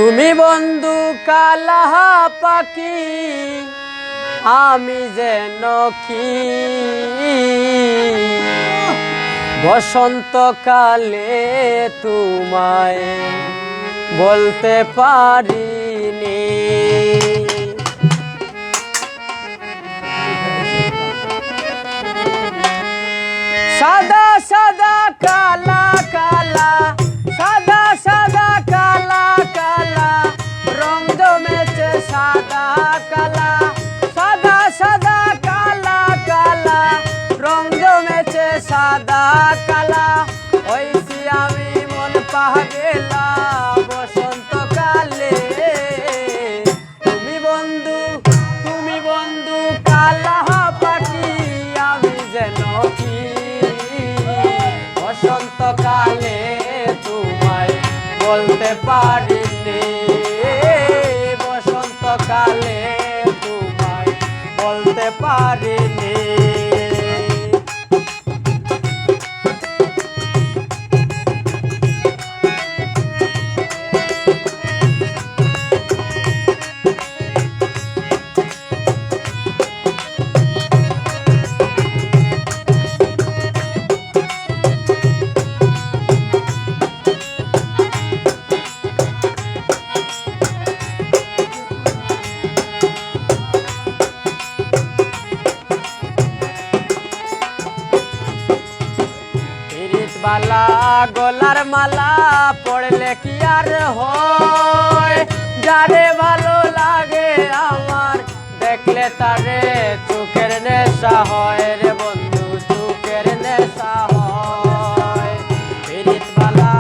তুমি বন্ধু কালা পাখি আমি যেন কি বসন্তকালে তোমায় বলতে পারিনি। সাদা সাদা কালা কালা সাদা সাদা কালা কালা রং জমেছে সাদা কালা সাদা সাদা কালা কালা রং জমেছে সাদা কালা হইছি আমি মন পাগলা বসন্তকালে। তুমি বন্ধু কালা পাখি আমি যেন কি বসন্তকালে তোমায় বলতে পারিনি। বসন্তকালে তোমায় বলতে পারিনি। বালা গলার মালা পড়লে কি আর হয়, যারে ভালো লাগে আমার দেখলে তারে চোখের নেশা হয় রে বন্ধু, চোখের নেশা হয়। পিরিত বালা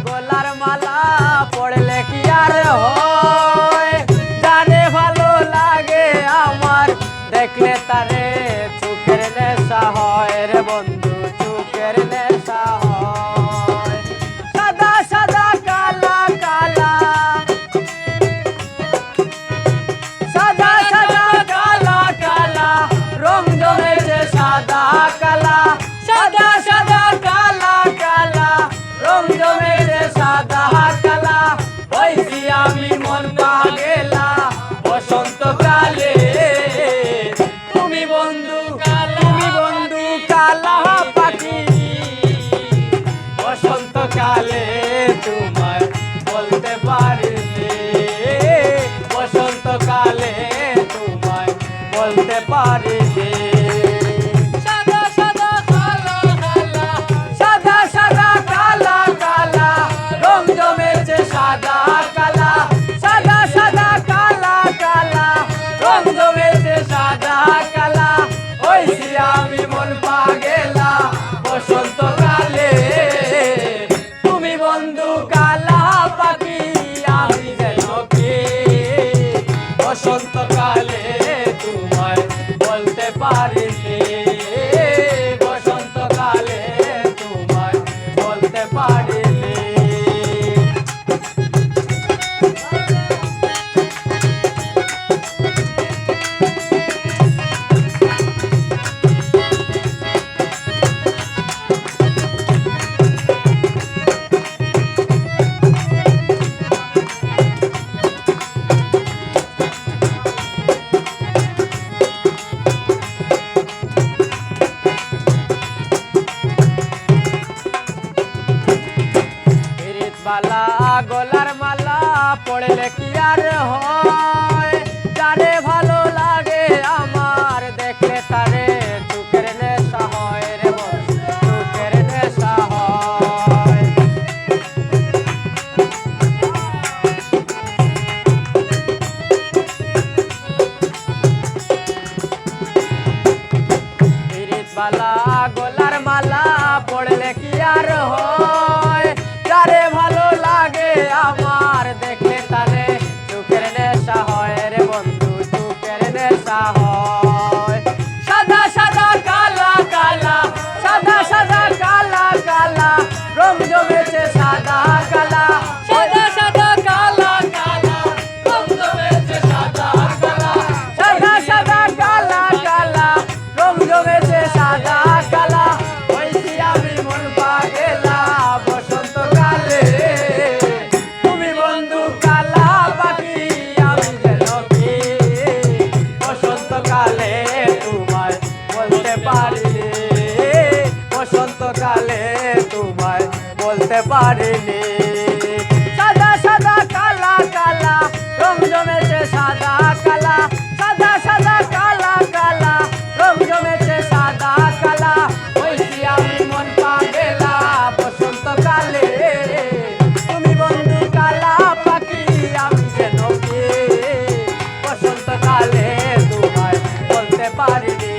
গলার মালা পড়লে কি আর হয়, যারে ভালো লাগে আমার দেখলে তারে চোখের নেশা হয় রে বন্ধু, চোখের নেশা হয়। আমি মন পাগলা বসন্তকালে। তুমি বন্ধু কালা পাখি বসন্তকালে তোমায় বলতে পারিনি। বসন্তকালে তোমায় বলতে পারিনি। আমি মন পাগলা বসন্তকালে। তুমি বন্ধু কালা পাখি আমি যেন কি বসন্তকালে তোমায় বলতে পারিনি। বসন্তকালে তোমায় বলতে পারিনি। বালা গলার মালা পড়লে কি আর হয়, যারে ভালো লাগে আমার দেখলে তারে চোখের নেশা হয় রে বন্ধু, চোখের নেশা হয়। পিরিত বালা গলার মালা পড়লে কি আর হয়, যারে ভালো লাগে আমার দেখলে তারে চোখের পারিনি। সাদা সাদা কালা কালা রং জমেছে সাদা কালা, সাদা সাদা কালা কালা রং জমেছে সাদা কালা। হইছি আমি মন পাগেলা বসন্তকালে, তুমি বন্ধু কালা পাখি আমি যেন কে, বসন্তকালে তোমায় বলতে পারিনি।